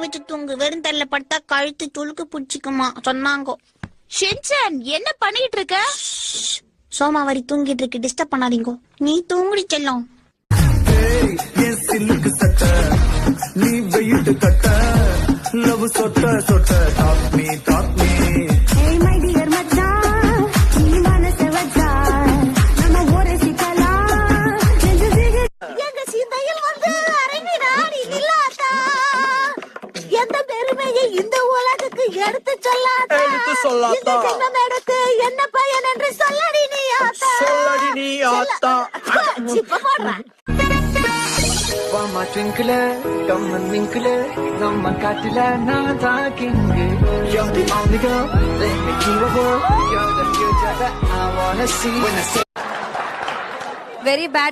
வச்சு தூங்கு. வெறும் தரையில படுத்தா கழுத்து துளுக்கு பிடிச்சிக்குமா சொன்னாங்க. ஷின்சான் என்ன பண்ணிட்டு இருக்க? சோமாவாரி தூங்கிட்டு இருக்கு, டிஸ்டர்ப் பண்ணாதீங்க. நீ தூங்குடி செல்லம். நீ வெயிட்டு கட்ட லவ் சொட்ட சொட்ட talk me Hey my dear மச்சான், நீ மனச வச்சா நம்ம ஒரே சிக்கலாம். எங்க சிந்தையில் வந்து அரங்கினாடி நில்லாதா. எந்த பெருமையை இந்த உலகுக்கு எடுத்து சொல்லாதா. இந்த ஜென்மம் எடுத்து என்ன பயன் என்று சொல்லடி நீ ஆத்தா. சிப்ப போடுறேன். வாமா ட்விங்கிள் come and mingle நம்ம காட்டுல நான் தான் king. You're the only girl, let me keep a world. You're the future that I wanna see. When I say very bad